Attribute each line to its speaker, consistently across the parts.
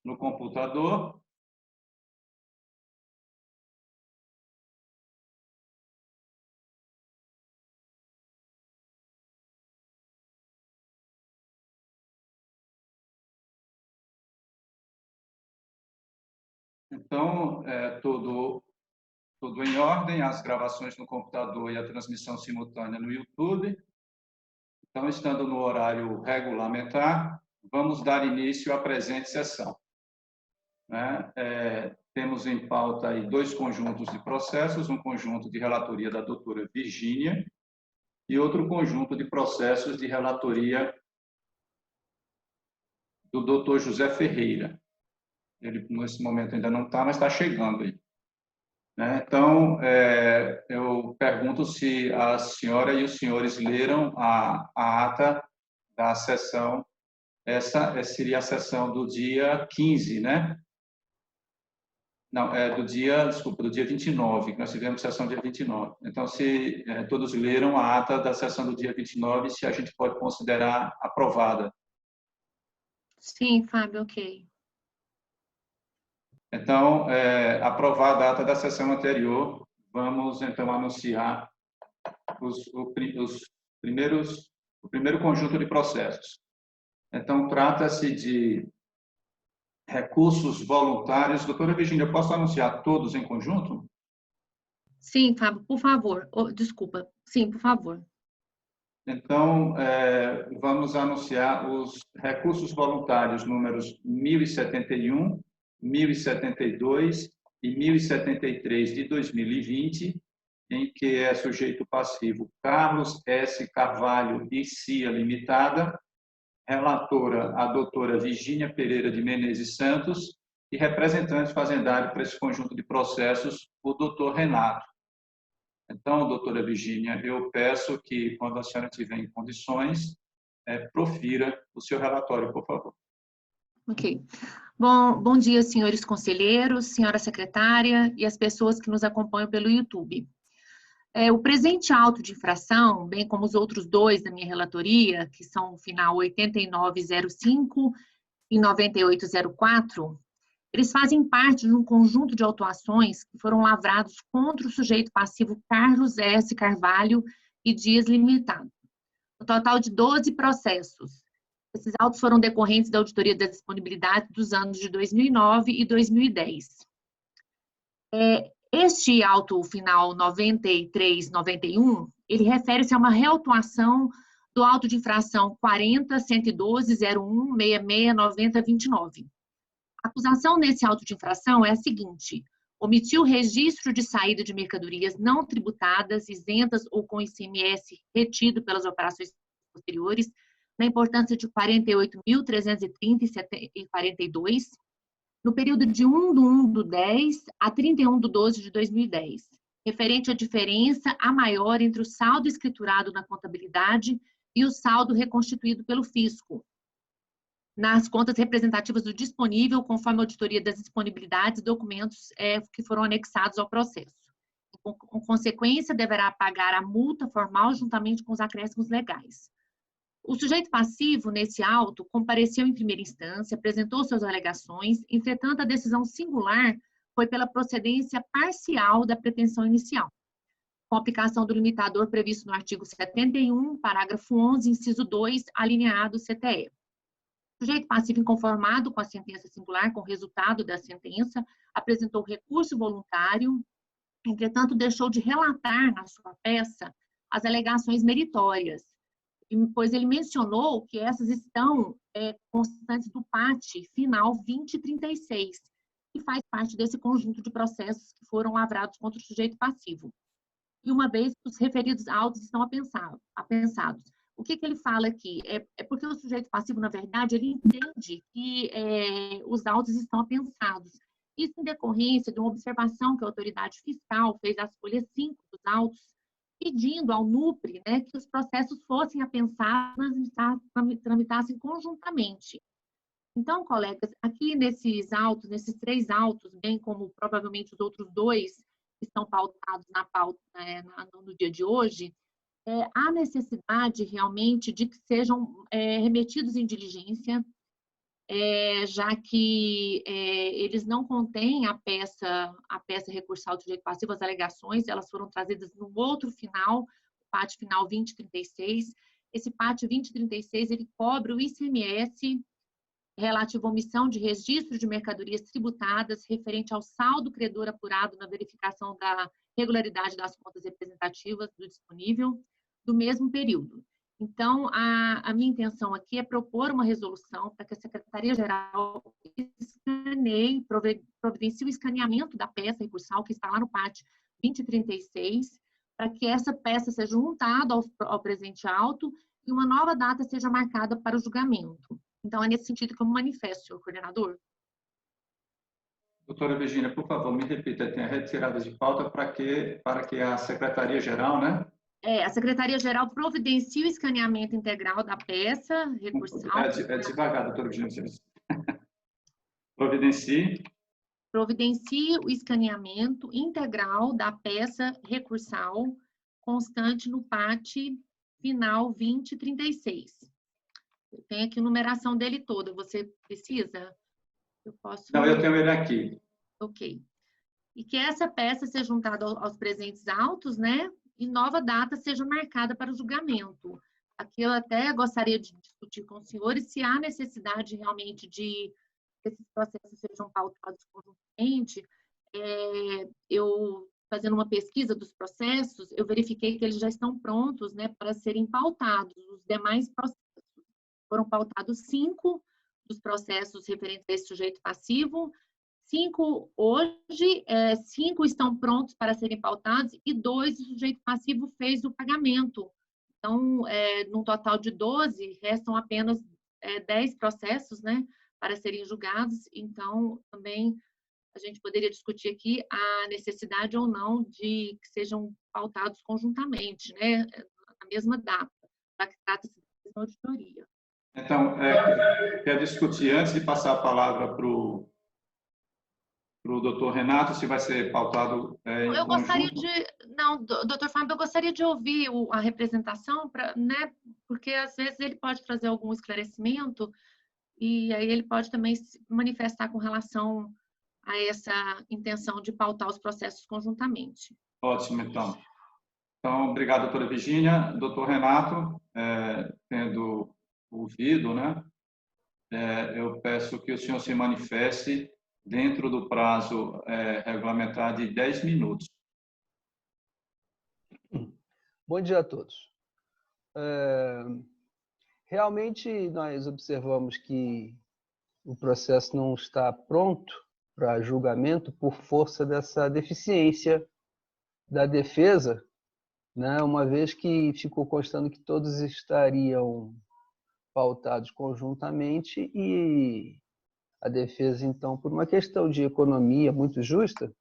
Speaker 1: no computador. Então, tudo em ordem, as gravações no computador e a transmissão simultânea no YouTube. Então, estando no horário regulamentar, vamos dar início à presente sessão. Temos em pauta aí 2 conjuntos de processos, um conjunto de relatoria da doutora Virgínia e outro conjunto de processos de relatoria do doutor José Ferreira. Ele, nesse momento, ainda não está, mas está chegando aí. Então, eu pergunto se a senhora e os senhores leram a ata da sessão. Essa seria a sessão do dia 15, né? Não, do dia 29, que nós tivemos sessão dia 29. Então, se todos leram a ata da sessão do dia 29, se a gente pode considerar aprovada.
Speaker 2: Sim, Fábio, ok.
Speaker 1: Então, aprovada a ata da sessão anterior, vamos, então, anunciar o primeiro conjunto de processos. Então, trata-se de recursos voluntários. Doutora Virgínia, eu posso anunciar todos em conjunto?
Speaker 2: Sim, Fábio, por favor. Desculpa. Sim, por favor.
Speaker 1: Então, vamos anunciar os recursos voluntários números 1071, 1072 e 1073 de 2020, em que é sujeito passivo Carlos S. Carvalho e CIA Limitada, relatora a doutora Virgínia Pereira de Menezes Santos e representante fazendário para esse conjunto de processos, o doutor Renato. Então, doutora Virgínia, eu peço que, quando a senhora estiver em condições, profira o seu relatório, por favor.
Speaker 2: Ok. Bom dia, senhores conselheiros, senhora secretária e as pessoas que nos acompanham pelo YouTube. O presente auto de infração, bem como os outros 2 da minha relatoria, que são o final 8905 e 9804, eles fazem parte de um conjunto de autuações que foram lavrados contra o sujeito passivo Carlos S. Carvalho e Dias Limitado. Um total de 12 processos. Esses autos foram decorrentes da auditoria da disponibilidade dos anos de 2009 e 2010. Este auto final 9391, ele refere-se a uma reautuação do auto de infração 40.112.01.66.90.29. A acusação nesse auto de infração é a seguinte: omitiu o registro de saída de mercadorias não tributadas, isentas ou com ICMS retido pelas operações posteriores, na importância de 48.330,42, no período de 1/1/10 a 31/12/2010, referente à diferença a maior entre o saldo escriturado na contabilidade e o saldo reconstituído pelo fisco, nas contas representativas do disponível, conforme a auditoria das disponibilidades e documentos que foram anexados ao processo. Com consequência, deverá pagar a multa formal juntamente com os acréscimos legais. O sujeito passivo, nesse auto, compareceu em primeira instância, apresentou suas alegações, entretanto, a decisão singular foi pela procedência parcial da pretensão inicial, com aplicação do limitador previsto no artigo 71, parágrafo 11, inciso 2, alineado CTE. O sujeito passivo inconformado com a sentença singular, com o resultado da sentença, apresentou recurso voluntário, entretanto, deixou de relatar na sua peça as alegações meritórias, pois ele mencionou que essas estão constantes do PAT final 2036, que faz parte desse conjunto de processos que foram lavrados contra o sujeito passivo. E uma vez que os referidos autos estão apensados. O que ele fala aqui? É porque o sujeito passivo, na verdade, ele entende que os autos estão apensados. Isso em decorrência de uma observação que a autoridade fiscal fez à folha 5 dos autos, pedindo ao NUPRE, que os processos fossem apensados e tramitassem conjuntamente. Então, colegas, aqui nesses 3 autos, bem como provavelmente os outros 2 que estão pautados na pauta no dia de hoje, há necessidade realmente de que sejam remetidos em diligência, já que eles não contêm a peça recursal do sujeito passivo, as alegações, elas foram trazidas no outro final, o PAT final 2036. Esse PAT 2036, ele cobre o ICMS relativo à omissão de registro de mercadorias tributadas referente ao saldo credor apurado na verificação da regularidade das contas representativas do disponível do mesmo período. Então, a minha intenção aqui é propor uma resolução para que a Secretaria-Geral escaneie, providencie o escaneamento da peça recursal que está lá no PAT 2036, para que essa peça seja juntada ao presente auto e uma nova data seja marcada para o julgamento. Então, é nesse sentido que eu me manifesto, senhor coordenador.
Speaker 1: Doutora Virgínia, por favor, me repita, tem a retirada de pauta para que a Secretaria-Geral, né?
Speaker 2: A Secretaria-Geral providencie o escaneamento integral da peça recursal.
Speaker 1: É devagar, doutora Virgínia. Providencie
Speaker 2: o escaneamento integral da peça recursal constante no PAT final 2036. Eu tenho aqui a numeração dele toda. Você precisa?
Speaker 1: Não, eu tenho ele aqui.
Speaker 2: Ok. E que essa peça seja juntada aos presentes autos, né? E nova data seja marcada para o julgamento. Aqui eu até gostaria de discutir com os senhores se há necessidade realmente de que esses processos sejam pautados conjuntamente. Eu, fazendo uma pesquisa dos processos, eu verifiquei que eles já estão prontos, né, para serem pautados. Os demais processos foram pautados 5 dos processos referentes a esse sujeito passivo, 5 hoje, 5 estão prontos para serem pautados e 2 o sujeito passivo fez o pagamento. Então, num total de 12, restam apenas 10 processos, né, para serem julgados. Então, também a gente poderia discutir aqui a necessidade ou não de que sejam pautados conjuntamente, né, na mesma data, já que trata-se de auditoria.
Speaker 1: Então, quer discutir, antes de passar a palavra para o doutor Renato, se vai ser pautado em conjunto?
Speaker 2: Doutor Fábio, eu gostaria de ouvir a representação, né, porque às vezes ele pode trazer algum esclarecimento e aí ele pode também se manifestar com relação a essa intenção de pautar os processos conjuntamente.
Speaker 1: Ótimo, então. Então, obrigado, doutora Virgínia. Doutor Renato, tendo ouvido, né, eu peço que o senhor se manifeste dentro do prazo regulamentar de 10 minutos.
Speaker 3: Bom dia a todos. Realmente, nós observamos que o processo não está pronto para julgamento por força dessa deficiência da defesa, né? Uma vez que ficou constando que todos estariam pautados conjuntamente e a defesa, então, por uma questão de economia muito justa,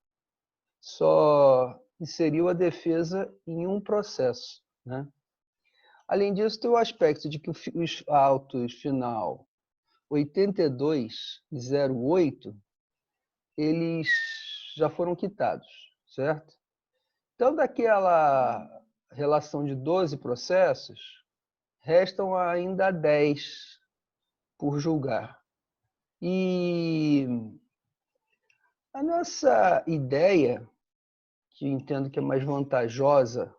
Speaker 3: só inseriu a defesa em um processo, né? Além disso, tem o aspecto de que os autos final 8208, eles já foram quitados, certo? Então, daquela relação de 12 processos, restam ainda 10 por julgar. E a nossa ideia, que entendo que é mais vantajosa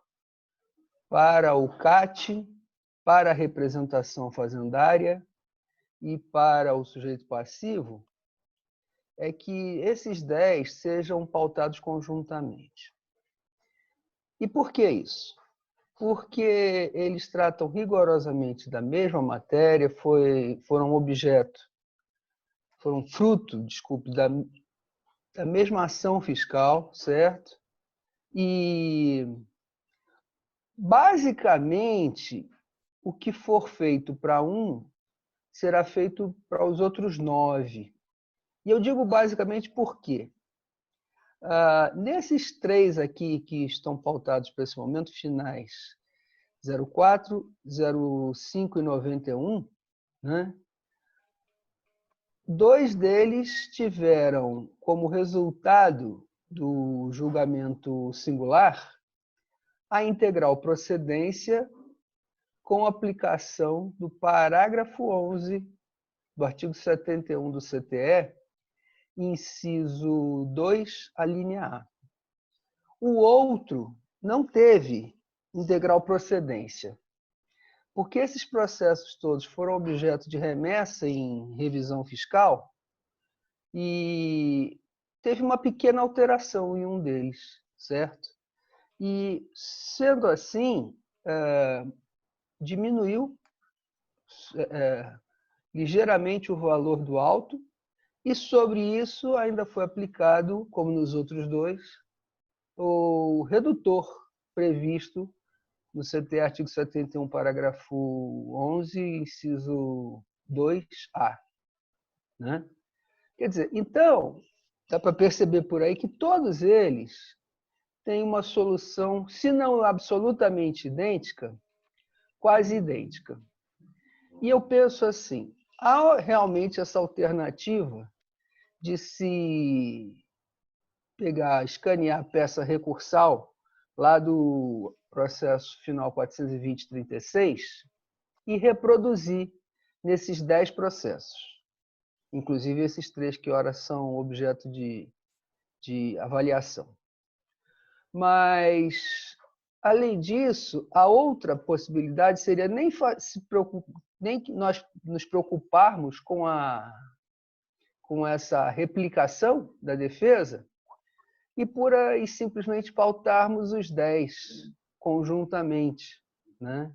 Speaker 3: para o CAT, para a representação fazendária e para o sujeito passivo, é que esses 10 sejam pautados conjuntamente. E por que isso? Porque eles tratam rigorosamente da mesma matéria, foram fruto, da mesma ação fiscal, certo? E, basicamente, o que for feito para um será feito para os outros 9. E eu digo basicamente por quê? Nesses 3 aqui que estão pautados para esse momento, finais 04, 05 e 91, né? 2 deles tiveram como resultado do julgamento singular a integral procedência com aplicação do parágrafo 11 do artigo 71 do CTE, inciso 2, a linha A. O outro não teve integral procedência, porque esses processos todos foram objeto de remessa em revisão fiscal e teve uma pequena alteração em um deles, certo? E, sendo assim, diminuiu ligeiramente o valor do auto e, sobre isso, ainda foi aplicado, como nos outros dois, o redutor previsto no CT artigo 71, parágrafo 11, inciso 2A. Né? Quer dizer, então, dá para perceber por aí que todos eles têm uma solução, se não absolutamente idêntica, quase idêntica. E eu penso assim, há realmente essa alternativa de se pegar, escanear a peça recursal lá do processo final 420-36 e reproduzir nesses 10 processos. Inclusive esses 3 que ora são objeto de avaliação. Mas, além disso, a outra possibilidade seria nem nós nos preocuparmos com essa replicação da defesa e pura e simplesmente pautarmos os 10 conjuntamente. Né?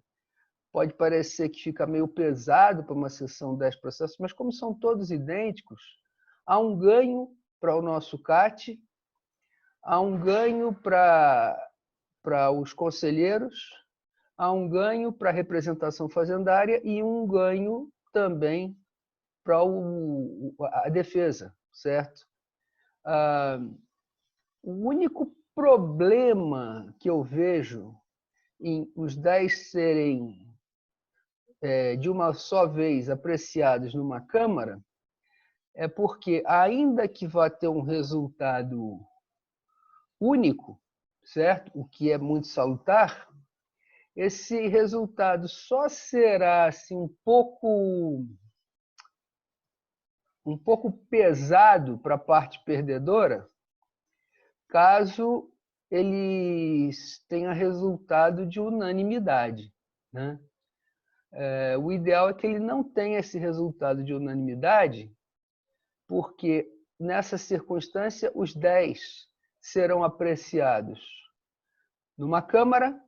Speaker 3: Pode parecer que fica meio pesado para uma sessão 10 processos, mas como são todos idênticos, há um ganho para o nosso CAT, há um ganho para os conselheiros, há um ganho para a representação fazendária e um ganho também para a defesa, certo? O único problema que eu vejo em os 10 serem de uma só vez apreciados numa Câmara é porque, ainda que vá ter um resultado único, certo? O que é muito salutar, esse resultado só será assim, um pouco pesado para a parte perdedora, caso eles tenha resultado de unanimidade. Né? O ideal é que ele não tenha esse resultado de unanimidade, porque, nessa circunstância, os 10 serão apreciados numa Câmara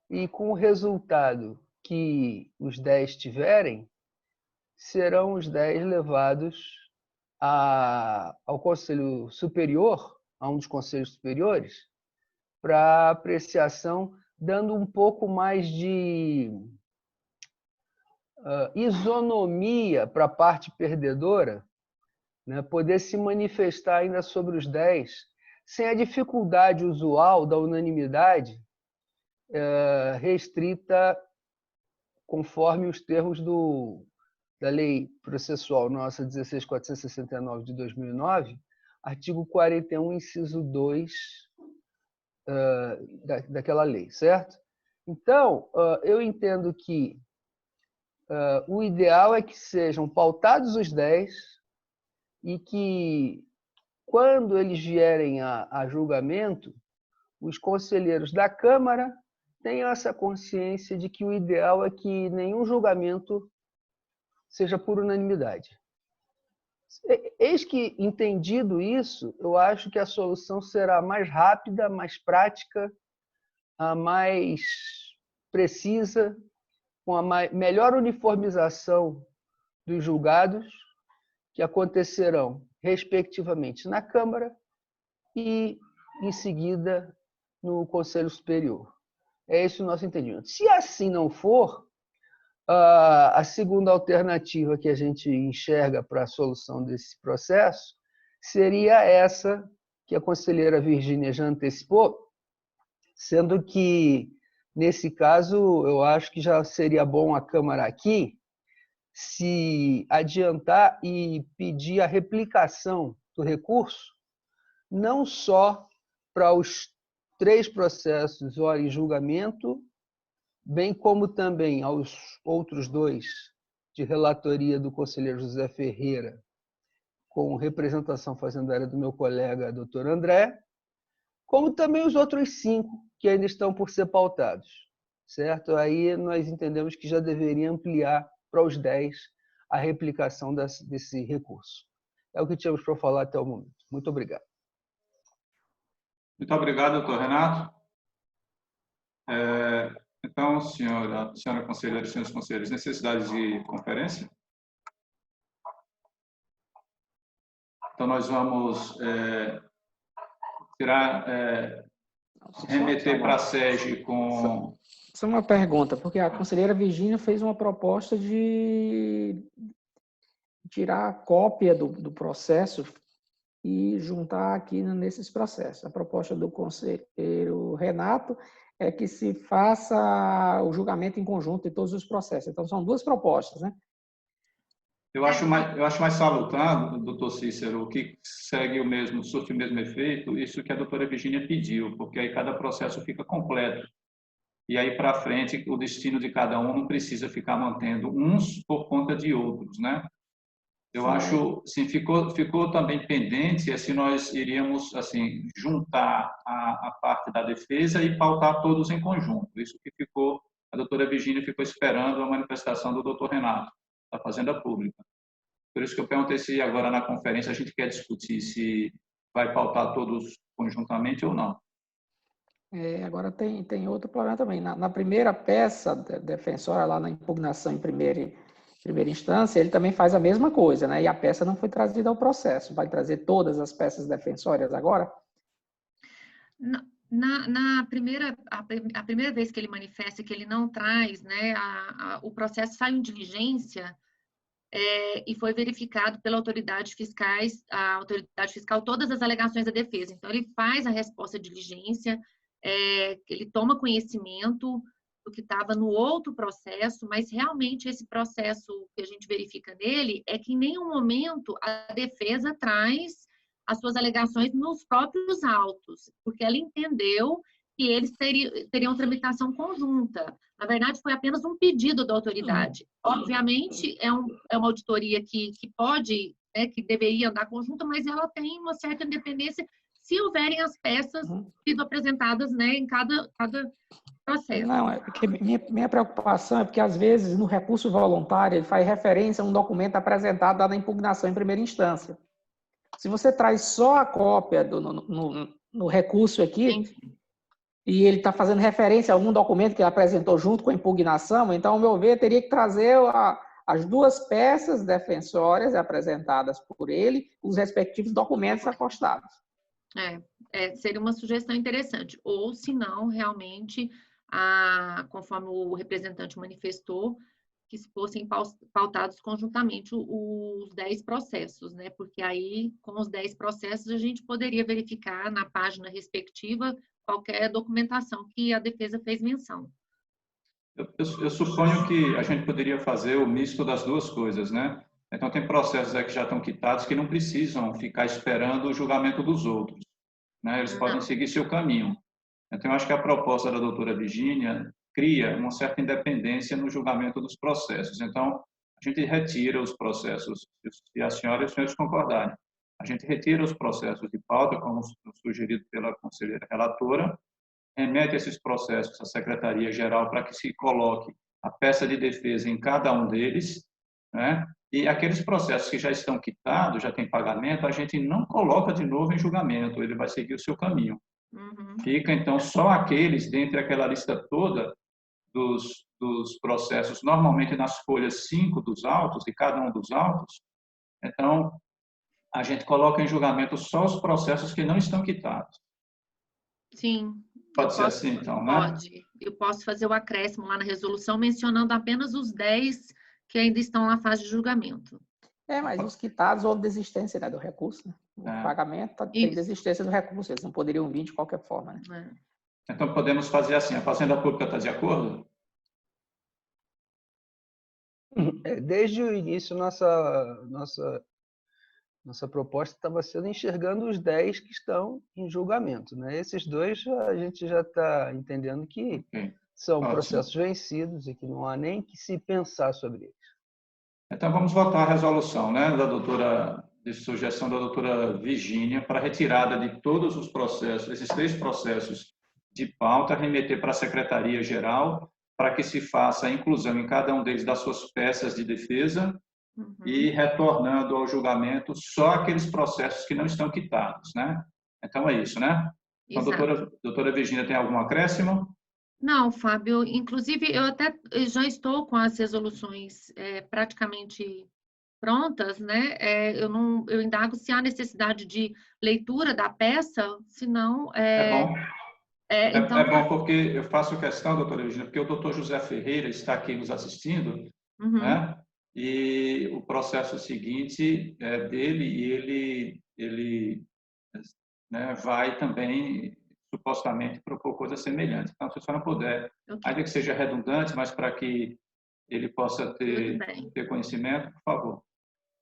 Speaker 3: e, com o resultado que os 10 tiverem, serão os 10 levados ao Conselho Superior, a um dos Conselhos Superiores, para apreciação, dando um pouco mais de isonomia para a parte perdedora, né? Poder se manifestar ainda sobre os 10, sem a dificuldade usual da unanimidade restrita conforme os termos da Lei Processual nossa 16.469 de 2009, artigo 41, inciso 2 daquela lei, certo? Então, eu entendo que o ideal é que sejam pautados os 10 e que, quando eles vierem a julgamento, os conselheiros da Câmara tenham essa consciência de que o ideal é que nenhum julgamento seja por unanimidade. Eis que, entendido isso, eu acho que a solução será mais rápida, mais prática, mais precisa, com a melhor uniformização dos julgados, que acontecerão, respectivamente, na Câmara e, em seguida, no Conselho Superior. É esse o nosso entendimento. Se assim não for, a segunda alternativa que a gente enxerga para a solução desse processo seria essa que a conselheira Virgínia já antecipou, sendo que, nesse caso, eu acho que já seria bom a Câmara aqui se adiantar e pedir a replicação do recurso, não só para os 3 processos ora em julgamento, bem como também aos outros 2 de relatoria do conselheiro José Ferreira, com representação fazendária do meu colega Dr. André, como também os outros 5 que ainda estão por ser pautados, certo? Aí nós entendemos que já deveria ampliar para os 10 a replicação desse recurso. É o que tínhamos para falar até o momento. Muito obrigado.
Speaker 1: Muito obrigado, doutor Renato. Então, senhora conselheira e senhores conselheiros, necessidades de conferência? Então, nós vamos remeter para a SEGE com...
Speaker 4: Só uma pergunta, porque a conselheira Virgínia fez uma proposta de tirar a cópia do processo e juntar aqui nesses processos. A proposta do conselheiro Renato é que se faça o julgamento em conjunto de todos os processos. Então, são 2 propostas, né?
Speaker 1: Eu acho mais salutar, doutor Cícero, que segue surte o mesmo efeito, isso que a doutora Virgínia pediu, porque aí cada processo fica completo. E aí, para frente, o destino de cada um não precisa ficar mantendo uns por conta de outros, né? Eu acho, assim, ficou também pendente se nós iríamos, assim, juntar a parte da defesa e pautar todos em conjunto. Isso que ficou, a doutora Virgínia ficou esperando a manifestação do doutor Renato, da Fazenda Pública. Por isso que eu perguntei se agora na conferência a gente quer discutir se vai pautar todos conjuntamente ou não.
Speaker 4: Agora tem outro problema também. Na primeira peça defensória, lá na impugnação em primeira instância, ele também faz a mesma coisa, né? E a peça não foi trazida ao processo. Vai trazer todas as peças defensórias agora?
Speaker 2: A primeira vez que ele manifesta que ele não traz, né, o processo sai em diligência e foi verificado pela autoridade fiscal todas as alegações da defesa. Então, ele faz a resposta de diligência, ele toma conhecimento do que estava no outro processo, mas realmente esse processo que a gente verifica nele é que em nenhum momento a defesa traz as suas alegações nos próprios autos, porque ela entendeu que eles teriam tramitação conjunta. Na verdade, foi apenas um pedido da autoridade. Obviamente, é uma auditoria que pode, né, que deveria andar conjunta, mas ela tem uma certa independência se houverem as peças sido apresentadas, né, em cada processo.
Speaker 4: Não, é porque minha preocupação é porque, às vezes, no recurso voluntário, ele faz referência a um documento apresentado lá na impugnação em primeira instância. Se você traz só a cópia no recurso aqui,
Speaker 2: Sim.
Speaker 4: E ele está fazendo referência a algum documento que ele apresentou junto com a impugnação, então, ao meu ver, teria que trazer as 2 peças defensórias apresentadas por ele, os respectivos documentos acostados.
Speaker 2: Seria uma sugestão interessante. Ou, se não, realmente, conforme o representante manifestou, que fossem pautados conjuntamente os 10 processos, né? Porque aí, com os 10 processos, a gente poderia verificar na página respectiva qualquer documentação que a defesa fez menção.
Speaker 1: Eu suponho que a gente poderia fazer o misto das 2 coisas, né? Então, tem processos que já estão quitados que não precisam ficar esperando o julgamento dos outros, né? Eles podem seguir seu caminho. Então, eu acho que a proposta da doutora Virgínia cria uma certa independência no julgamento dos processos. Então, a gente retira os processos, se a senhora e os senhores concordarem, a gente retira os processos de pauta, como sugerido pela conselheira relatora, remete esses processos à Secretaria-Geral para que se coloque a peça de defesa em cada um deles, né? E aqueles processos que já estão quitados, já tem pagamento, a gente não coloca de novo em julgamento, ele vai seguir o seu caminho. Fica, então, só aqueles, dentre aquela lista toda dos processos, normalmente nas folhas 5 dos autos, de cada um dos autos, então, a gente coloca em julgamento só os processos que não estão quitados.
Speaker 2: Sim.
Speaker 1: Pode ser assim, então, né?
Speaker 2: Pode. Eu posso fazer o acréscimo lá na resolução, mencionando apenas os 10 que ainda estão na fase de julgamento.
Speaker 4: Mas os quitados houve desistência, né, do recurso, né? O pagamento tem desistência do recurso, eles não poderiam vir de qualquer forma, né?
Speaker 1: Então, podemos fazer assim, a Fazenda Pública está de acordo?
Speaker 3: Desde o início, nossa proposta estava sendo enxergando os 10 que estão em julgamento, né? Esses 2 a gente já está entendendo que são processos vencidos e que não há nem que se pensar sobre eles.
Speaker 1: Então, vamos votar a resolução, né, de sugestão da doutora Virgínia para retirada de todos os processos, esses 3 processos de pauta, remeter para a Secretaria-Geral, para que se faça a inclusão em cada um deles das suas peças de defesa e retornando ao julgamento só aqueles processos que não estão quitados, né? Então, é isso, né? Então, doutora Virgínia, tem algum acréscimo?
Speaker 2: Não, Fábio, inclusive eu até já estou com as resoluções praticamente prontas, né? Eu indago se há necessidade de leitura da peça, se não...
Speaker 1: Bom.
Speaker 2: Então,
Speaker 1: É bom porque eu faço questão, doutora Virgínia, porque o doutor José Ferreira está aqui nos assistindo, né? E o processo seguinte é dele e ele né, vai também supostamente propor coisa semelhante. Então, se a senhora puder, ainda que seja redundante, mas para que ele possa ter conhecimento, por favor.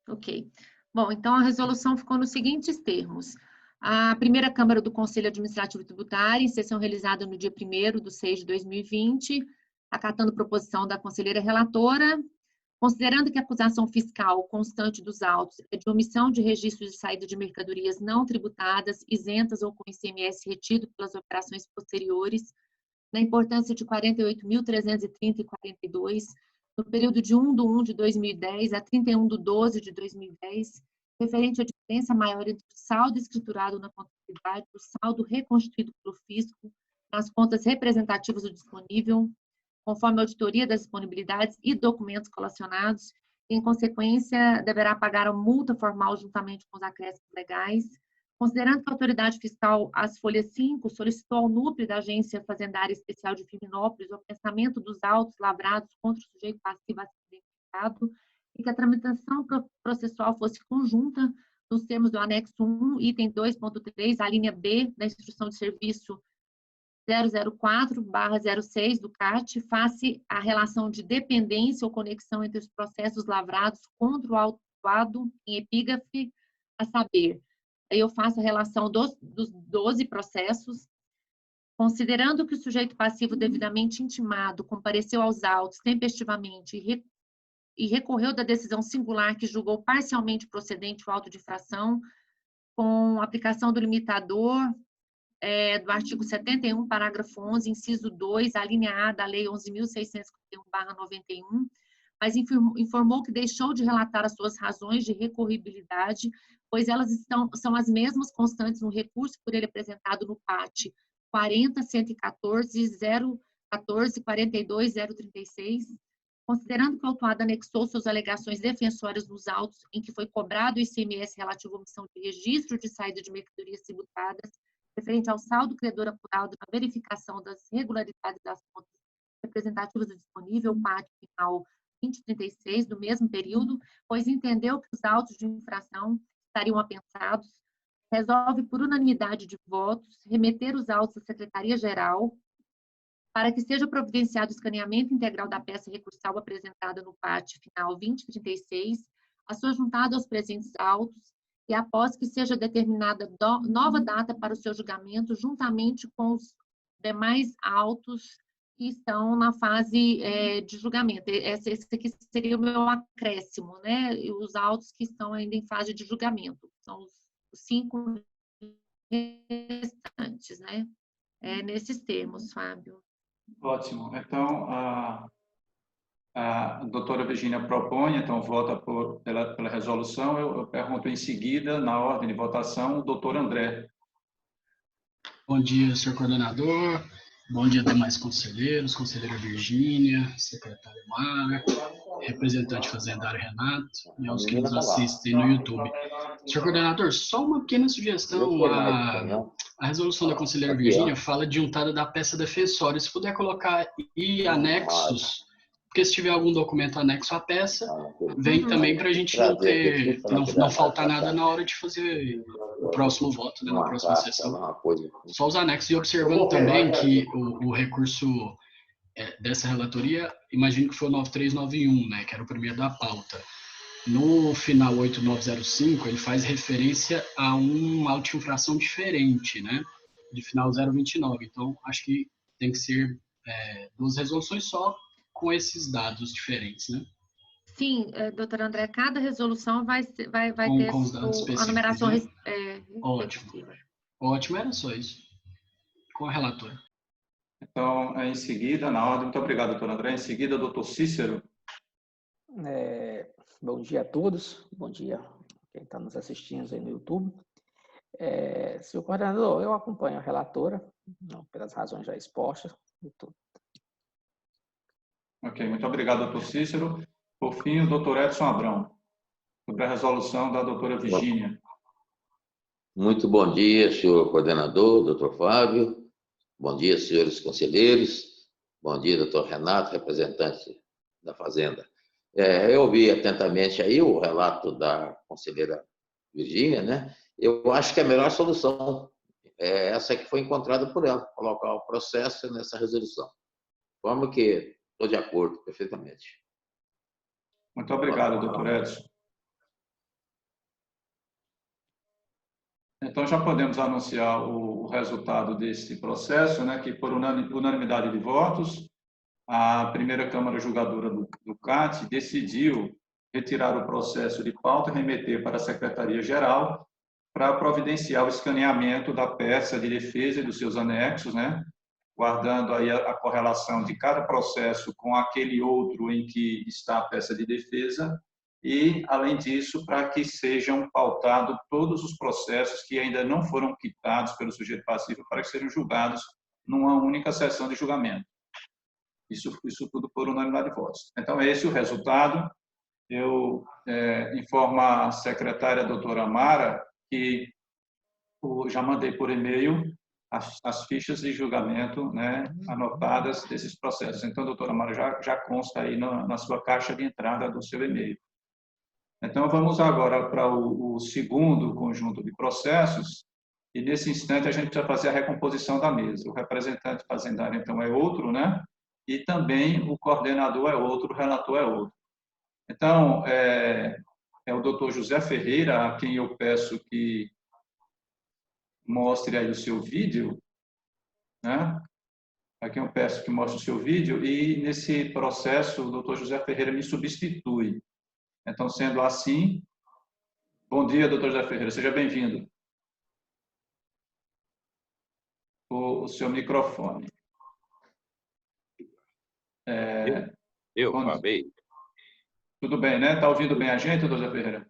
Speaker 2: Ok. Bom, então a resolução ficou nos seguintes termos. A primeira Câmara do Conselho Administrativo Tributário, em sessão realizada no dia 1º/6/2020, acatando proposição da conselheira relatora, considerando que a acusação fiscal constante dos autos é de omissão de registros de saída de mercadorias não tributadas, isentas ou com ICMS retido pelas operações posteriores, na importância de 48.330,42, no período de 1/1/2010 a 31/12/2010, referente à diferença maior entre o saldo escriturado na contabilidade e o saldo reconstituído pelo fisco nas contas representativas do disponível, conforme a auditoria das disponibilidades e documentos colacionados, e, em consequência, deverá pagar a multa formal juntamente com os acréscimos legais. Considerando que a autoridade fiscal, as folhas 5, solicitou ao núcleo da Agência Fazendária Especial de Firminópolis o apensamento dos autos lavrados contra o sujeito passivo a ser identificado e que a tramitação processual fosse conjunta nos termos do anexo 1, item 2.3, a linha B da instrução de serviço 004/06 do CAT, face à relação de dependência ou conexão entre os processos lavrados contra o autuado em epígrafe, a saber, eu faço a relação dos 12 processos, considerando que o sujeito passivo devidamente intimado compareceu aos autos tempestivamente e recorreu da decisão singular que julgou parcialmente procedente o auto de infração, com aplicação do limitador do artigo 71, parágrafo 11, inciso 2, a linha A da Lei 11.651/91, mas informou que deixou de relatar as suas razões de recorribilidade, pois elas são as mesmas constantes no recurso por ele apresentado no PAT 40.114.014.42.036, considerando que o autuado anexou suas alegações defensórias nos autos em que foi cobrado o ICMS relativo à omissão de registro de saída de mercadorias tributadas, referente ao saldo credor apurado na verificação das regularidades das contas representativas do disponível, PAT final 2036, do mesmo período, pois entendeu que os autos de infração estariam apensados, resolve por unanimidade de votos remeter os autos à Secretaria-Geral para que seja providenciado o escaneamento integral da peça recursal apresentada no PAT final 2036, a sua juntada aos presentes autos, e após que seja determinada nova data para o seu julgamento, juntamente com os demais autos que estão na fase de julgamento. Esse aqui seria o meu acréscimo, né? E os autos que estão ainda em fase de julgamento. São os 5 restantes, né? Nesses termos, Fábio.
Speaker 1: Ótimo. Então, a doutora Virgínia propõe, então vota pela resolução. Eu pergunto em seguida, na ordem de votação, o doutor André.
Speaker 5: Bom dia, senhor coordenador. Bom dia, demais conselheiros, conselheira Virgínia, secretário Mara, representante fazendário Renato e aos que nos assistem no YouTube. Senhor coordenador, só uma pequena sugestão. A resolução da conselheira Virgínia fala de juntada da peça defensória. Se puder colocar e anexos, porque se tiver algum documento anexo à peça, vem também para a gente não faltar nada na hora de fazer o próximo voto, né, na próxima sessão. Só os anexos. E observando também que o recurso dessa relatoria, imagino que foi o 9391, né, que era o primeiro da pauta. No final 8905, ele faz referência a uma auto-infração diferente, né, de final 029. Então, acho que tem que ser 2 resoluções só com esses dados diferentes, né?
Speaker 2: Sim, doutora André, cada resolução vai ter
Speaker 5: Com os dados
Speaker 2: a
Speaker 5: específicos,
Speaker 2: numeração
Speaker 5: né? Ótimo.
Speaker 2: respectiva.
Speaker 5: Ótimo, era só isso. Com a relatora.
Speaker 1: Então, em seguida, na ordem, muito obrigado, doutor André. Em seguida, doutor Cícero.
Speaker 4: Bom dia a todos. Bom dia quem está nos assistindo aí no YouTube. Senhor coordenador, eu acompanho a relatora, não, pelas razões já expostas. E tudo.
Speaker 1: Ok, muito obrigado, doutor Cícero. Por fim, o doutor Edson Abrão, sobre a resolução da doutora Virgínia.
Speaker 6: Muito bom dia, senhor coordenador, doutor Fábio. Bom dia, senhores conselheiros. Bom dia, doutor Renato, representante da Fazenda. Eu ouvi atentamente aí o relato da conselheira Virgínia, né? Eu acho que a melhor solução é essa que foi encontrada por ela, colocar o processo nessa resolução. De forma que estou de acordo perfeitamente.
Speaker 1: Muito obrigado, doutor Edson. Então, já podemos anunciar o resultado desse processo, né, que por unanimidade de votos, a primeira Câmara Julgadora do CAT decidiu retirar o processo de pauta e remeter para a Secretaria-Geral para providenciar o escaneamento da peça de defesa e dos seus anexos, né, guardando aí a correlação de cada processo com aquele outro em que está a peça de defesa e, além disso, para que sejam pautados todos os processos que ainda não foram quitados pelo sujeito passivo para que sejam julgados numa única sessão de julgamento. Isso tudo por unanimidade de votos. Então, esse é o resultado. Eu informo a secretária, a doutora Mara, que já mandei por e-mail as fichas de julgamento, né, anotadas desses processos. Então, doutora Mara, já consta aí na sua caixa de entrada do seu e-mail. Então, vamos agora para o segundo conjunto de processos, e nesse instante a gente precisa fazer a recomposição da mesa. O representante fazendário, então, é outro, né? E também o coordenador é outro, o relator é outro. Então, é o doutor José Ferreira, a quem eu peço que mostre aí o seu vídeo, né? A quem eu peço que mostre o seu vídeo, e nesse processo o doutor José Ferreira me substitui. Então, sendo assim, bom dia, doutor José Ferreira, seja bem-vindo. O seu microfone.
Speaker 7: Fábio.
Speaker 1: Tudo bem, né? Está ouvindo bem a gente, doutor José Ferreira?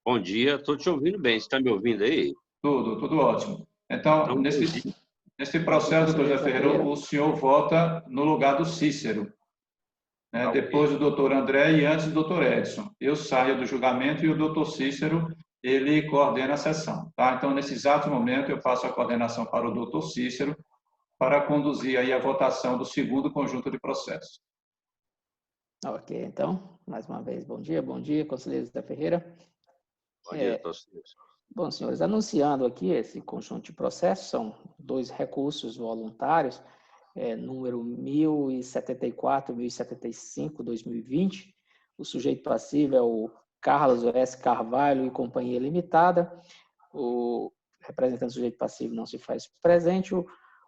Speaker 7: Bom dia, estou te ouvindo bem. Você está me ouvindo aí?
Speaker 1: Tudo ótimo. Então, nesse processo, doutor José Ferreira, o senhor vota no lugar do Cícero, né? Depois do doutor André e antes do doutor Edson. Eu saio do julgamento e o doutor Cícero, ele coordena a sessão. Tá? Então, nesse exato momento, eu passo a coordenação para o doutor Cícero para conduzir aí a votação do segundo conjunto de processos.
Speaker 4: Ok, então, mais uma vez, bom dia, conselheiro José Ferreira.
Speaker 7: Bom dia, doutor Cícero.
Speaker 4: Bom, senhores, anunciando aqui esse conjunto de processos, são 2 recursos voluntários, número 1074, 1075, 2020. O sujeito passivo é o Carlos O.S. Carvalho e Companhia Limitada. O representante do sujeito passivo não se faz presente.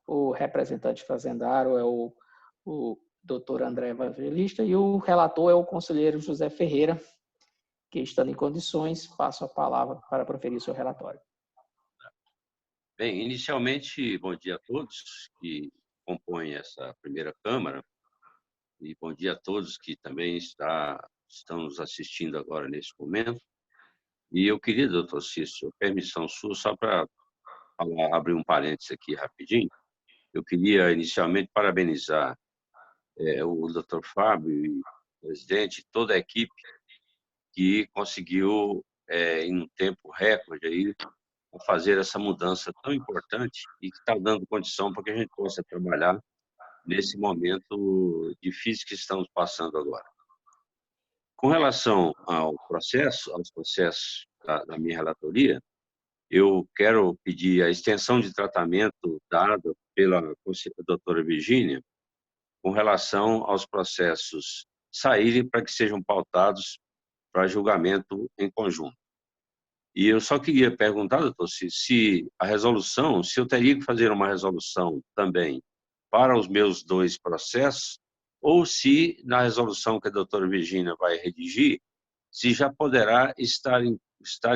Speaker 4: O representante fazendário é o doutor André Evangelista e o relator é o conselheiro José Ferreira, que, estando em condições, passo a palavra para proferir o seu relatório.
Speaker 7: Bem, inicialmente, bom dia a todos que compõem essa primeira Câmara e bom dia a todos que também estão nos assistindo agora nesse momento. E eu queria, doutor Cícero, permissão sua, só para abrir um parênteses aqui rapidinho, eu queria inicialmente parabenizar o doutor Fábio, e o presidente, toda a equipe que conseguiu, em um tempo recorde, aí, fazer essa mudança tão importante e que está dando condição para que a gente possa trabalhar nesse momento difícil que estamos passando agora. Com relação aos processos da minha relatoria, eu quero pedir a extensão de tratamento dada pela doutora Virgínia com relação aos processos saírem para que sejam pautados para julgamento em conjunto. E eu só queria perguntar, doutor, se eu teria que fazer uma resolução também para os meus 2 processos, ou se, na resolução que a doutora Virgínia vai redigir, se já poderá estar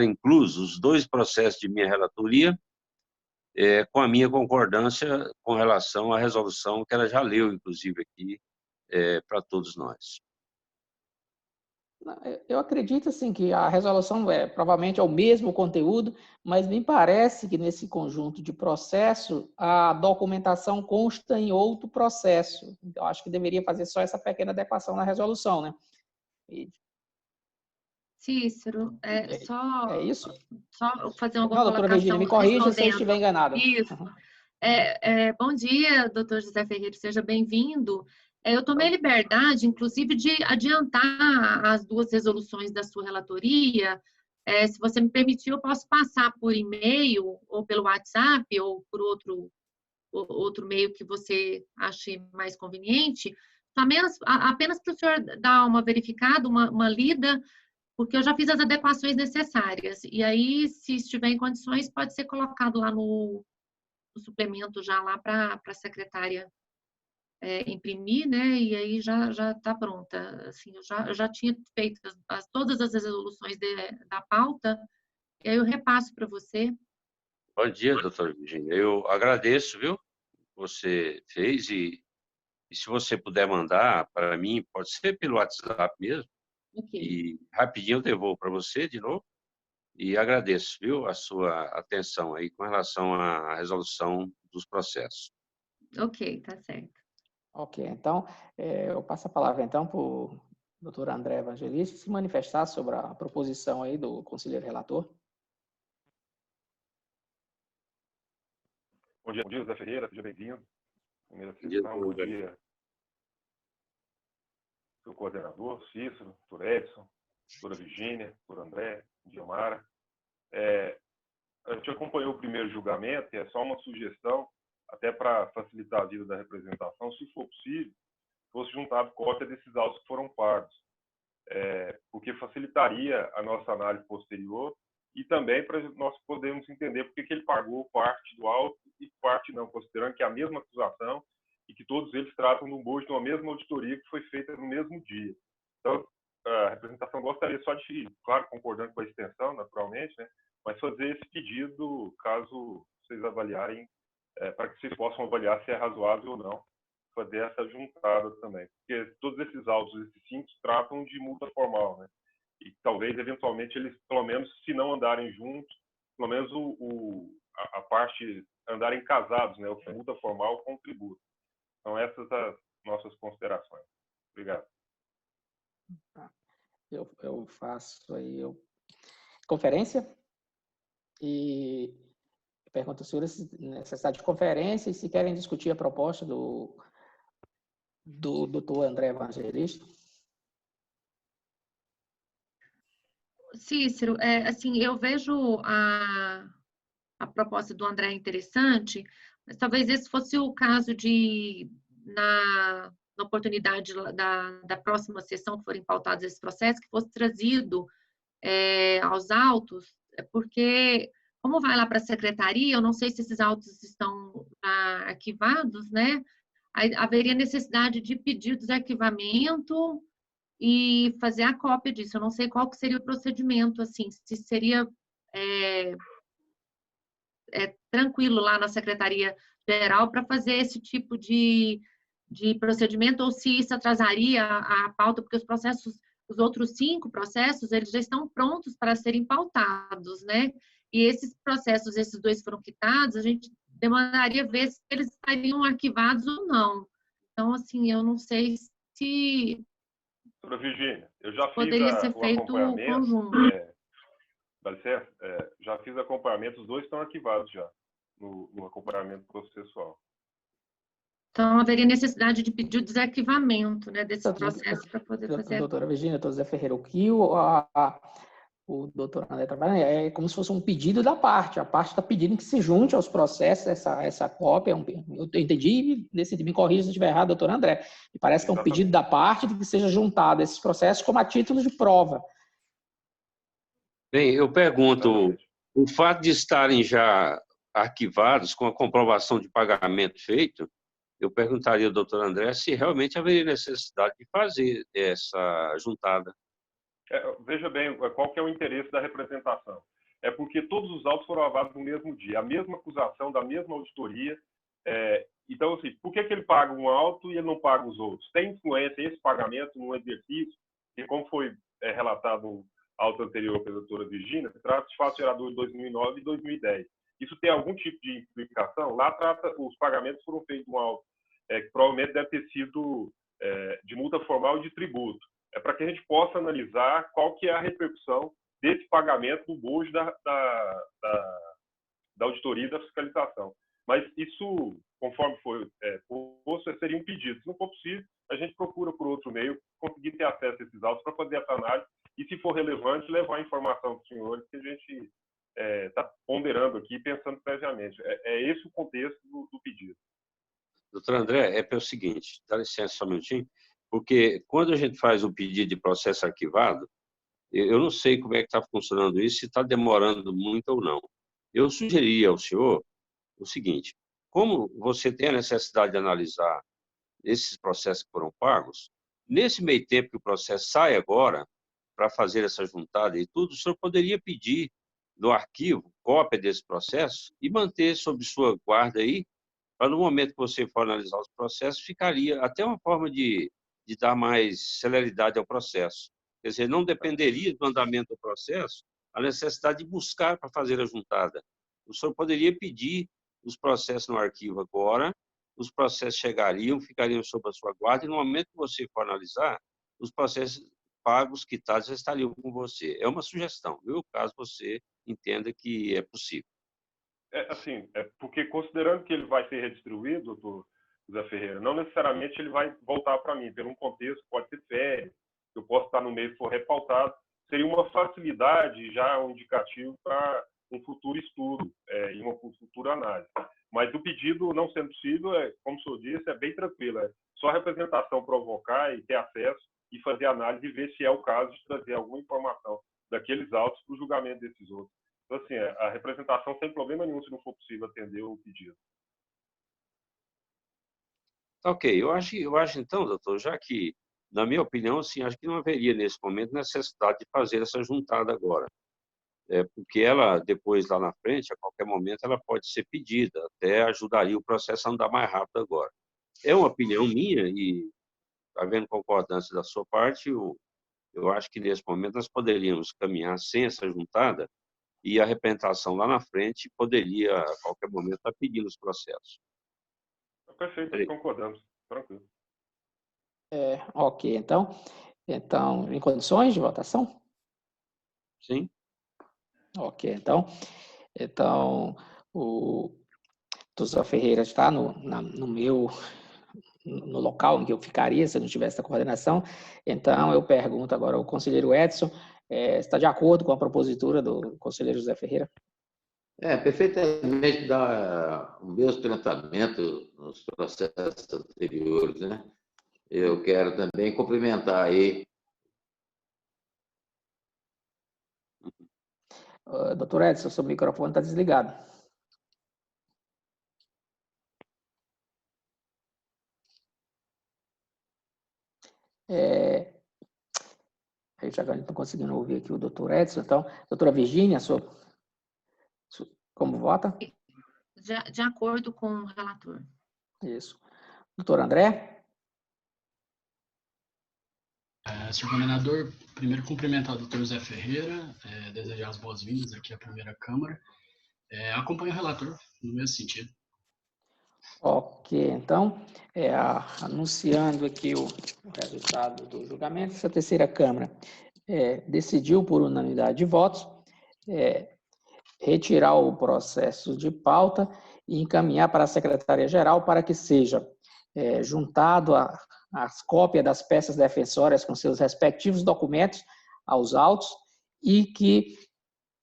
Speaker 7: inclusos os 2 processos de minha relatoria, com a minha concordância com relação à resolução que ela já leu, inclusive, aqui para todos nós.
Speaker 4: Eu acredito assim, que a resolução provavelmente é o mesmo conteúdo, mas me parece que nesse conjunto de processo, a documentação consta em outro processo. Então, acho que deveria fazer só essa pequena adequação na resolução, né?
Speaker 2: Cícero,
Speaker 4: É isso?
Speaker 2: Só fazer uma
Speaker 4: Não, doutora Virgínia, me corrija se eu estiver enganado.
Speaker 2: Isso. Bom dia, doutor José Ferreira, seja bem-vindo. Eu tomei a liberdade, inclusive, de adiantar as 2 resoluções da sua relatoria. Se você me permitir, eu posso passar por e-mail, ou pelo WhatsApp, ou por outro meio que você ache mais conveniente, apenas para o senhor dar uma verificada, uma lida, porque eu já fiz as adequações necessárias. E aí, se estiver em condições, pode ser colocado lá no suplemento, já lá para a secretária imprimir, né? E aí já está pronta. Assim, eu já tinha feito todas as resoluções da pauta, e aí eu repasso para você.
Speaker 7: Bom dia, doutora Virgínia. Eu agradeço, viu? Você fez e se você puder mandar para mim, pode ser pelo WhatsApp mesmo, e rapidinho eu devolvo para você de novo. E agradeço, viu, a sua atenção aí com relação à resolução dos processos.
Speaker 2: Ok, tá certo.
Speaker 4: Ok, então, eu passo a palavra, então, para o doutor André Evangelista se manifestar sobre a proposição aí do conselheiro relator.
Speaker 8: Bom dia, José Ferreira, seja bem-vindo. Primeira sessão, bom dia. Seu coordenador, Cícero, doutor Edson, doutora Virgínia, doutor André, Diomara. A gente acompanhou o primeiro julgamento e é só uma sugestão, até para facilitar a vida da representação, se for possível, fosse juntado cópia desses autos que foram pagos, porque facilitaria a nossa análise posterior e também para nós podermos entender por que ele pagou parte do auto e parte não, considerando que é a mesma acusação e que todos eles tratam de um bojo de uma mesma auditoria que foi feita no mesmo dia. Então, a representação gostaria só de, claro, concordando com a extensão, naturalmente, né, mas fazer esse pedido, caso vocês avaliarem, para que vocês possam avaliar se é razoável ou não, fazer essa juntada também. Porque todos esses autos, esses 5, tratam de multa formal, né? E talvez, eventualmente, eles, pelo menos, se não andarem juntos, pelo menos a parte andarem casados, né? O multa formal com tributo. Então, essas as nossas considerações. Obrigado.
Speaker 4: Eu faço aí conferência e pergunto se necessidade de conferência e se querem discutir a proposta do doutor André Evangelista.
Speaker 2: Cícero, assim, eu vejo a proposta do André interessante, mas talvez esse fosse o caso de, na oportunidade da próxima sessão que forem pautados esses processos, que fosse trazido aos autos, porque, como vai lá para a secretaria, eu não sei se esses autos estão arquivados, né? Aí haveria necessidade de pedir o desarquivamento e fazer a cópia disso. Eu não sei qual que seria o procedimento, assim, se seria tranquilo lá na Secretaria-Geral para fazer esse tipo de procedimento, ou se isso atrasaria a pauta, porque os outros 5 processos, eles já estão prontos para serem pautados, né? E esses processos, esses 2 foram quitados, a gente demandaria ver se eles estariam arquivados ou não. Então, assim, eu não sei se...
Speaker 8: Doutora Virgínia, eu já
Speaker 2: poderia
Speaker 8: fiz
Speaker 2: ser
Speaker 8: o
Speaker 2: feito
Speaker 8: acompanhamento.
Speaker 2: conjunto.
Speaker 8: Dá licença? Já fiz acompanhamento, os 2 estão arquivados já, no acompanhamento processual.
Speaker 2: Então, haveria necessidade de pedir o desarquivamento, né, desse processo para poder fazer...
Speaker 4: Doutora Virgínia, doutor Zé Ferreira, o que o doutor André trabalha é como se fosse um pedido da parte. A parte está pedindo que se junte aos processos essa cópia. Eu entendi, me corrija se estiver errado, doutor André. Me parece que é um pedido da parte de que seja juntado esses processos como a título de prova.
Speaker 7: Bem, eu pergunto, o fato de estarem já arquivados com a comprovação de pagamento feito, eu perguntaria ao doutor André se realmente haveria necessidade de fazer essa juntada.
Speaker 8: Veja bem, qual que é o interesse da representação? É porque todos os autos foram lavados no mesmo dia, a mesma acusação, da mesma auditoria. Então, assim, por que ele paga um auto e ele não paga os outros? Tem influência esse pagamento no exercício, que como foi relatado no auto anterior pela doutora Virgínia, trata de fato gerador de 2009 e 2010. Isso tem algum tipo de implicação? Lá os pagamentos foram feitos de um auto que provavelmente deve ter sido de multa formal e de tributo. É para que a gente possa analisar qual que é a repercussão desse pagamento no bojo da auditoria e da fiscalização. Mas isso, conforme foi posto, seria um pedido. Se não for possível, a gente procura por outro meio conseguir ter acesso a esses autos para fazer essa análise e, se for relevante, levar a informação para os senhores que a gente está ponderando aqui, pensando previamente. É esse o contexto do pedido.
Speaker 7: Doutor André, é o seguinte, dá licença só um minutinho, porque quando a gente faz o pedido de processo arquivado, eu não sei como é que está funcionando isso, se está demorando muito ou não. Eu sugeriria ao senhor o seguinte, como você tem a necessidade de analisar esses processos que foram pagos, nesse meio tempo que o processo sai agora, para fazer essa juntada e tudo, o senhor poderia pedir do arquivo cópia desse processo e manter sob sua guarda aí, para no momento que você for analisar os processos, ficaria até uma forma de dar mais celeridade ao processo. Quer dizer, não dependeria do andamento do processo a necessidade de buscar para fazer a juntada. O senhor poderia pedir os processos no arquivo agora, os processos chegariam, ficariam sob a sua guarda, e no momento que você for analisar, os processos pagos, quitados, já estariam com você. É uma sugestão, viu? Caso você entenda que é possível.
Speaker 8: Porque considerando que ele vai ser redistribuído, doutor José Ferreira, não necessariamente ele vai voltar para mim, pelo um contexto, pode ser férias, eu posso estar no meio e for repautado, seria uma facilidade, já um indicativo para um futuro estudo e uma futura análise. Mas o pedido não sendo possível, como o senhor disse, é bem tranquilo, é só a representação provocar e ter acesso e fazer análise e ver se é o caso de trazer alguma informação daqueles autos para o julgamento desses outros. Então, assim, a representação sem problema nenhum, se não for possível atender o pedido.
Speaker 7: Ok, eu acho então, doutor, já que, na minha opinião, assim, acho que não haveria, nesse momento, necessidade de fazer essa juntada agora. Porque ela, depois, lá na frente, a qualquer momento, ela pode ser pedida, até ajudaria o processo a andar mais rápido agora. É uma opinião minha e, havendo concordância da sua parte, eu acho que, nesse momento, nós poderíamos caminhar sem essa juntada e a representação lá na frente poderia, a qualquer momento, estar pedindo os processos.
Speaker 8: Perfeito, concordamos. Tranquilo.
Speaker 4: Ok, então, em condições de votação?
Speaker 7: Sim.
Speaker 4: Ok, então o doutor Ferreira está no local em que eu ficaria se eu não tivesse essa coordenação. Então, eu pergunto agora ao conselheiro Edson, está de acordo com a propositura do conselheiro José Ferreira?
Speaker 6: Perfeitamente dá o mesmo tratamento nos processos anteriores, né? Eu quero também cumprimentar aí.
Speaker 4: Doutor Edson, seu microfone está desligado. Já que a gente não conseguindo ouvir aqui o doutor Edson, então, doutora Virgínia, como vota?
Speaker 2: De acordo com o relator.
Speaker 4: Isso. Doutor André?
Speaker 5: Senhor coordenador, primeiro cumprimentar o doutor José Ferreira, desejar as boas-vindas aqui à primeira Câmara. Acompanho o relator no mesmo sentido.
Speaker 4: Ok, então, anunciando aqui o resultado do julgamento, essa terceira Câmara decidiu por unanimidade de votos retirar o processo de pauta e encaminhar para a Secretaria-Geral para que seja juntado as cópias das peças defensórias com seus respectivos documentos aos autos e que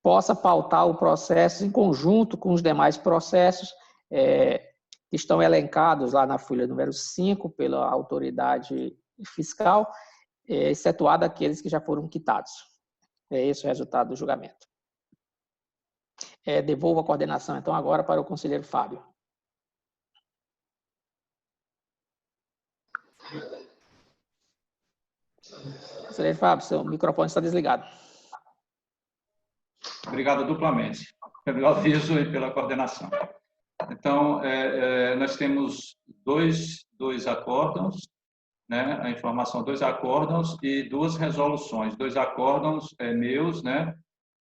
Speaker 4: possa pautar o processo em conjunto com os demais processos que estão elencados lá na folha número 5 pela autoridade fiscal, excetuado aqueles que já foram quitados. É esse o resultado do julgamento. Devolvo a coordenação, então, agora para o conselheiro Fábio. Conselheiro Fábio, seu microfone está desligado.
Speaker 1: Obrigado duplamente pelo aviso e pela coordenação. Então, nós temos dois acórdãos, né? A informação, 2 acórdãos e 2 resoluções. 2 acórdãos meus, né?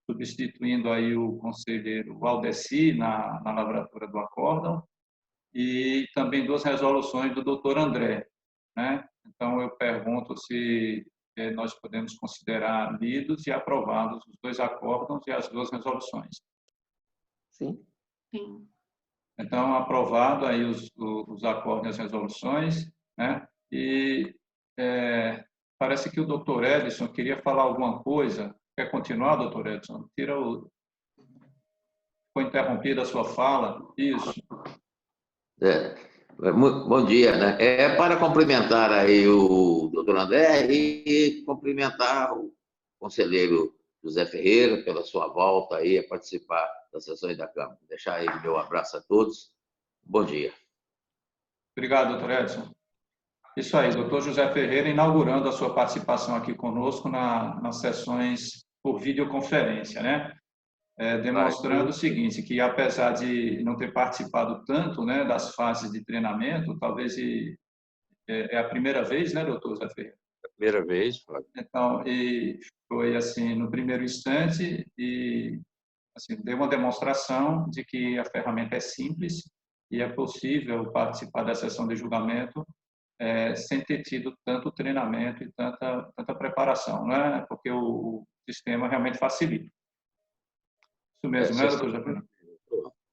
Speaker 1: Substituindo aí o conselheiro Valdeci na lavratura do acórdão, e também 2 resoluções do doutor André, né? Então, eu pergunto se nós podemos considerar lidos e aprovados os 2 acórdãos e as 2 resoluções.
Speaker 4: Sim.
Speaker 2: Sim.
Speaker 1: Então, aprovado aí os acórdãos e as resoluções, né? E parece que o doutor Edson queria falar alguma coisa. Quer continuar, doutor Edson? Foi interrompida a sua fala. Isso.
Speaker 6: Bom dia, né? Para cumprimentar aí o doutor André e cumprimentar o conselheiro José Ferreira pela sua volta aí a participar das sessões da Câmara. Deixar aí meu abraço a todos. Bom dia.
Speaker 1: Obrigado, doutor Edson. Isso aí, doutor José Ferreira inaugurando a sua participação aqui conosco nas sessões por videoconferência, né? Demonstrando o seguinte, que apesar de não ter participado tanto, né, das fases de treinamento, talvez é a primeira vez, né, doutor José Ferreira?
Speaker 7: Primeira vez, Fábio.
Speaker 1: Então, e foi assim, no primeiro instante, e assim, deu uma demonstração de que a ferramenta é simples e é possível participar da sessão de julgamento sem ter tido tanto treinamento e tanta preparação, né? Porque o sistema realmente facilita. Isso mesmo, né, doutor José?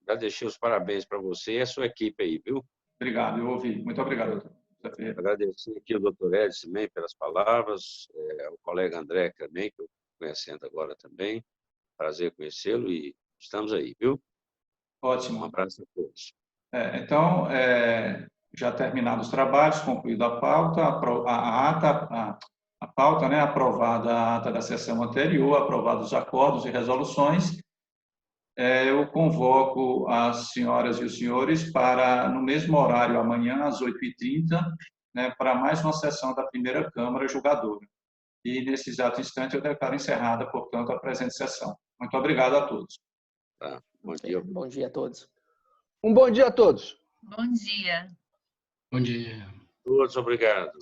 Speaker 7: Já deixei os parabéns para você e a sua equipe aí, viu?
Speaker 1: Obrigado, eu ouvi. Muito obrigado, doutor.
Speaker 7: Agradecer aqui ao doutor Edson também pelas palavras, ao colega André também, que eu estou conhecendo agora também. Prazer conhecê-lo e estamos aí, viu?
Speaker 1: Ótimo.
Speaker 7: Um abraço a todos.
Speaker 1: Então, já terminados os trabalhos, concluída a pauta, a pauta, né, aprovada a ata da sessão anterior, aprovados os acordos e resoluções, eu convoco as senhoras e os senhores para, no mesmo horário, amanhã, às 8h30, né, para mais uma sessão da primeira Câmara Julgadora. E, nesse exato instante, eu declaro encerrada, portanto, a presente sessão. Muito obrigado a todos.
Speaker 7: Tá. Bom dia.
Speaker 4: Bom dia a todos.
Speaker 3: Um bom dia a todos.
Speaker 2: Bom dia.
Speaker 5: Bom dia.
Speaker 7: Todos, obrigado.